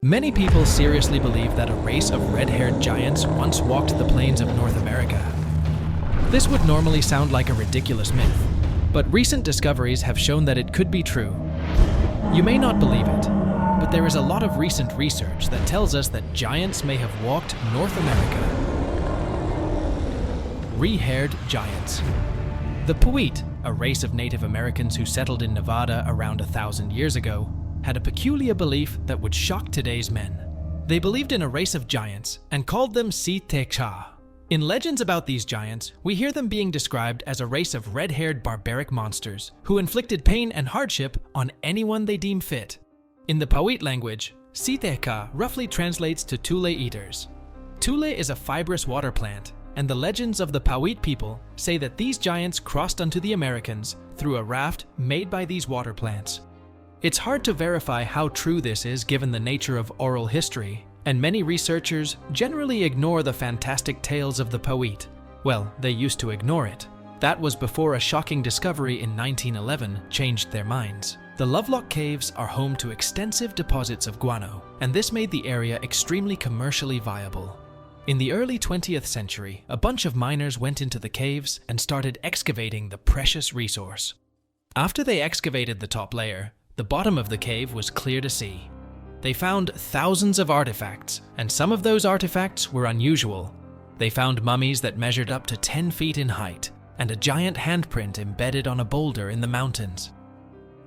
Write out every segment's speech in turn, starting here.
Many people seriously believe that a race of red-haired giants once walked the plains of North America. This would normally sound like a ridiculous myth, but recent discoveries have shown that it could be true. You may not believe it, but there is a lot of recent research that tells us that giants may have walked North America. Re-haired giants. The Pewit, a race of Native Americans who settled in Nevada around 1,000 years ago, had a peculiar belief that would shock today's men. They believed in a race of giants and called them Siteka. In legends about these giants, we hear them being described as a race of red-haired barbaric monsters who inflicted pain and hardship on anyone they deem fit. In the Pewit language, Siteka roughly translates to tule eaters. Tule is a fibrous water plant, and the legends of the Pewit people say that these giants crossed onto the Americans through a raft made by these water plants. It's hard to verify how true this is given the nature of oral history, and many researchers generally ignore the fantastic tales of the Pewit. Well, they used to ignore it. That was before a shocking discovery in 1911 changed their minds. The Lovelock Caves are home to extensive deposits of guano, and this made the area extremely commercially viable. In the early 20th century, a bunch of miners went into the caves and started excavating the precious resource. After they excavated the top layer, the bottom of the cave was clear to see. They found thousands of artifacts, and some of those artifacts were unusual. They found mummies that measured up to 10 feet in height, and a giant handprint embedded on a boulder in the mountains.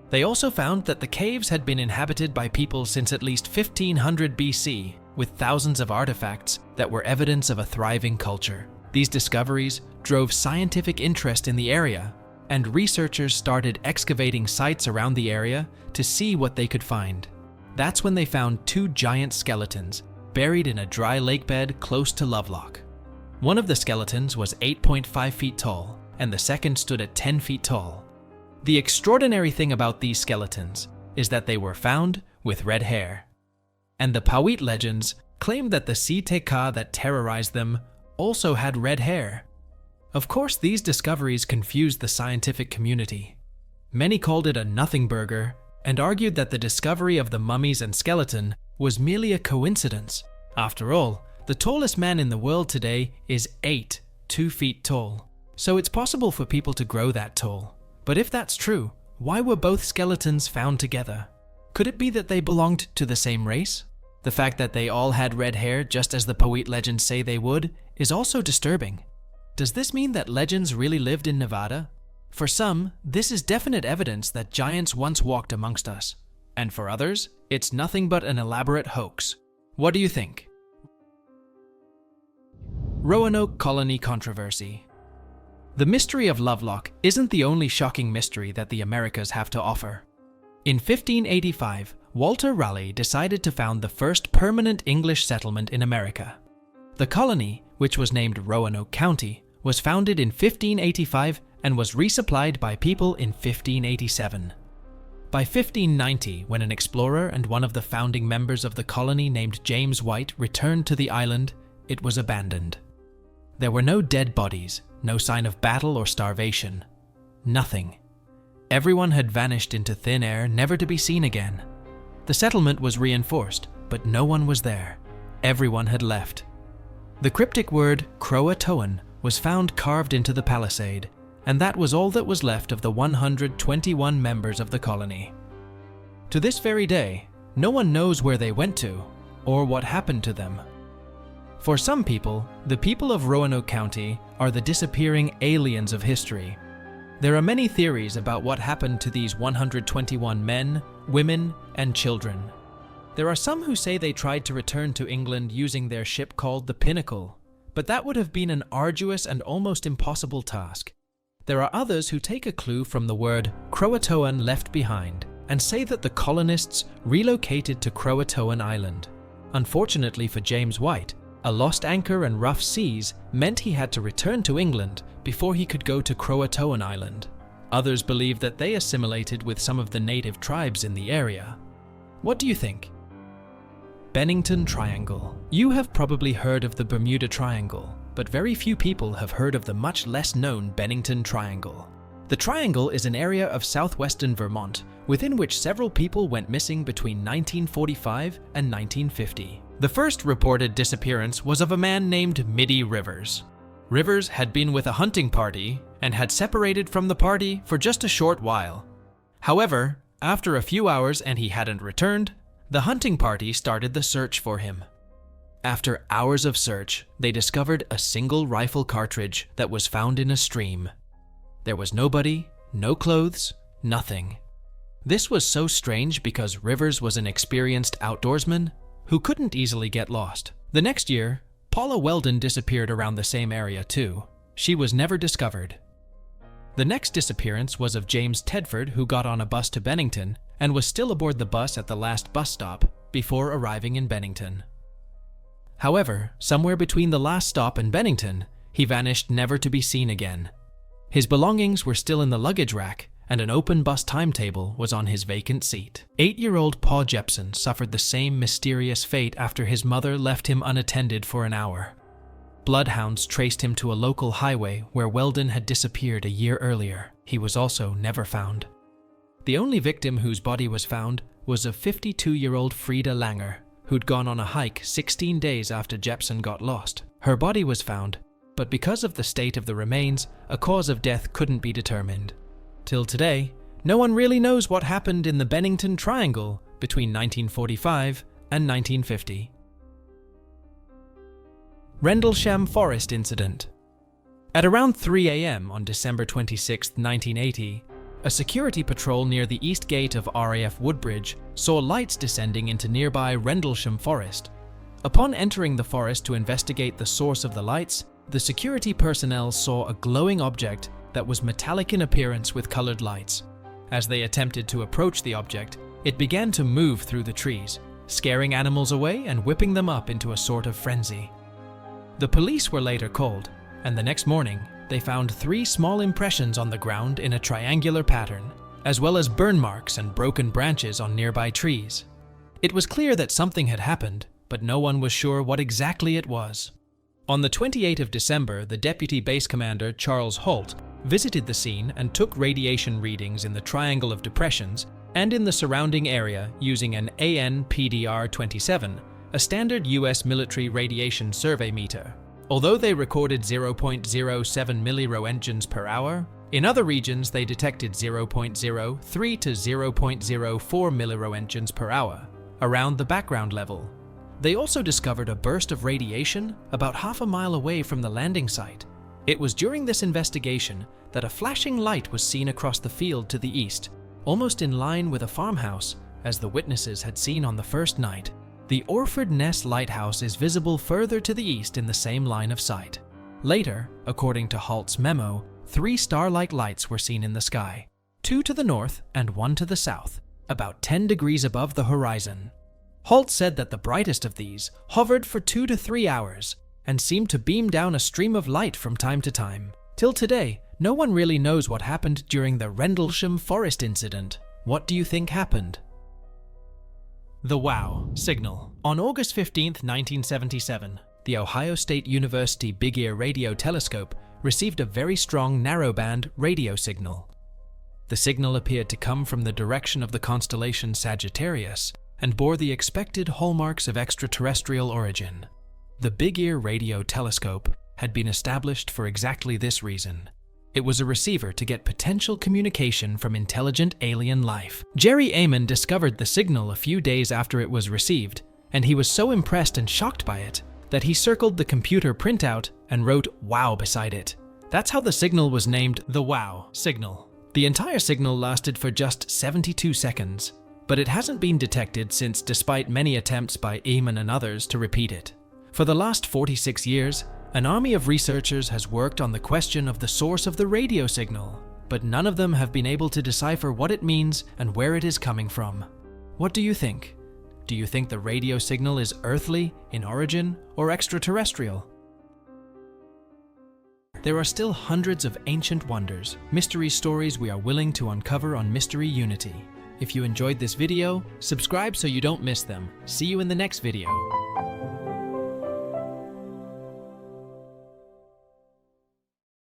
They also found that the caves had been inhabited by people since at least 1500 BC, with thousands of artifacts that were evidence of a thriving culture. These discoveries drove scientific interest in the area, and researchers started excavating sites around the area to see what they could find. That's when they found two giant skeletons buried in a dry lake bed close to Lovelock. One of the skeletons was 8.5 feet tall, and the second stood at 10 feet tall. The extraordinary thing about these skeletons is that they were found with red hair. And the Pewit legends claim that the Siteka that terrorized them also had red hair. Of course, these discoveries confused the scientific community. Many called it a nothing burger and argued that the discovery of the mummies and skeleton was merely a coincidence. After all, the tallest man in the world today is 2 feet tall, so it's possible for people to grow that tall. But if that's true, why were both skeletons found together? Could it be that they belonged to the same race? The fact that they all had red hair, just as the Pewit legends say they would, is also disturbing. Does this mean that legends really lived in Nevada? For some, this is definite evidence that giants once walked amongst us. And for others, it's nothing but an elaborate hoax. What do you think? Rowan Oak Colony Controversy. The mystery of Lovelock isn't the only shocking mystery that the Americas have to offer. In 1585, Walter Raleigh decided to found the first permanent English settlement in America. The colony, which was named Roanoke County, was founded in 1585 and was resupplied by people in 1587. By 1590, when an explorer and one of the founding members of the colony named James White returned to the island, it was abandoned. There were no dead bodies, no sign of battle or starvation. Nothing. Everyone had vanished into thin air, never to be seen again. The settlement was reinforced, but no one was there. Everyone had left. The cryptic word Croatoan was found carved into the palisade, and that was all that was left of the 121 members of the colony. To this very day, no one knows where they went to or what happened to them. For some people, the people of Roanoke County are the disappearing aliens of history. There are many theories about what happened to these 121 men, women, and children. There are some who say they tried to return to England using their ship called the Pinnacle, but that would have been an arduous and almost impossible task. There are others who take a clue from the word Croatoan left behind and say that the colonists relocated to Croatoan Island. Unfortunately for James White, a lost anchor and rough seas meant he had to return to England before he could go to Croatoan Island. Others believe that they assimilated with some of the native tribes in the area. What do you think? Bennington Triangle. You have probably heard of the Bermuda Triangle, but very few people have heard of the much less known Bennington Triangle. The Triangle is an area of southwestern Vermont within which several people went missing between 1945 and 1950. The first reported disappearance was of a man named Middy Rivers. Rivers had been with a hunting party and had separated from the party for just a short while. However, after a few hours and he hadn't returned, the hunting party started the search for him. After hours of search, they discovered a single rifle cartridge that was found in a stream. There was nobody, no clothes, nothing. This was so strange because Rivers was an experienced outdoorsman who couldn't easily get lost. The next year, Paula Weldon disappeared around the same area too. She was never discovered. The next disappearance was of James Tedford, who got on a bus to Bennington and was still aboard the bus at the last bus stop before arriving in Bennington. However, somewhere between the last stop and Bennington, he vanished, never to be seen again. His belongings were still in the luggage rack, and an open bus timetable was on his vacant seat. 8-year-old Paul Jepson suffered the same mysterious fate after his mother left him unattended for an hour. Bloodhounds traced him to a local highway where Weldon had disappeared a year earlier. He was also never found. The only victim whose body was found was a 52-year-old Frida Langer, who'd gone on a hike 16 days after Jepson got lost. Her body was found, but because of the state of the remains, a cause of death couldn't be determined. Till today, no one really knows what happened in the Bennington Triangle between 1945 and 1950. Rendlesham Forest Incident. At around 3 a.m. on December 26, 1980, a security patrol near the east gate of RAF Woodbridge saw lights descending into nearby Rendlesham Forest. Upon entering the forest to investigate the source of the lights, the security personnel saw a glowing object that was metallic in appearance with colored lights. As they attempted to approach the object, it began to move through the trees, scaring animals away and whipping them up into a sort of frenzy. The police were later called, and the next morning, they found 3 small impressions on the ground in a triangular pattern, as well as burn marks and broken branches on nearby trees. It was clear that something had happened, but no one was sure what exactly it was. On the 28th of December, the Deputy Base Commander, Charles Holt, visited the scene and took radiation readings in the Triangle of Depressions and in the surrounding area using an AN-PDR-27, a standard US military radiation survey meter. Although they recorded 0.07 milliroentgens per hour, in other regions they detected 0.03 to 0.04 milliroentgens per hour, around the background level. They also discovered a burst of radiation about half a mile away from the landing site. It was during this investigation that a flashing light was seen across the field to the east, almost in line with a farmhouse, as the witnesses had seen on the first night. The Orford Ness Lighthouse is visible further to the east in the same line of sight. Later, according to Holt's memo, 3 star-like lights were seen in the sky, 2 to the north and 1 to the south, about 10 degrees above the horizon. Holt said that the brightest of these hovered for 2 to 3 hours and seemed to beam down a stream of light from time to time. Till today, no one really knows what happened during the Rendlesham Forest Incident. What do you think happened? The WOW signal. On August 15, 1977, the Ohio State University Big Ear Radio Telescope received a very strong narrowband radio signal. The signal appeared to come from the direction of the constellation Sagittarius and bore the expected hallmarks of extraterrestrial origin. The Big Ear Radio Telescope had been established for exactly this reason. It was a receiver to get potential communication from intelligent alien life. Jerry Amon discovered the signal a few days after it was received, and he was so impressed and shocked by it that he circled the computer printout and wrote WOW beside it. That's how the signal was named the WOW signal. The entire signal lasted for just 72 seconds, but it hasn't been detected since, despite many attempts by Amon and others to repeat it. For the last 46 years, an army of researchers has worked on the question of the source of the radio signal, but none of them have been able to decipher what it means and where it is coming from. What do you think? Do you think the radio signal is earthly in origin or extraterrestrial? There are still hundreds of ancient wonders, mystery stories we are willing to uncover on Mystery Unity. If you enjoyed this video, subscribe so you don't miss them. See you in the next video.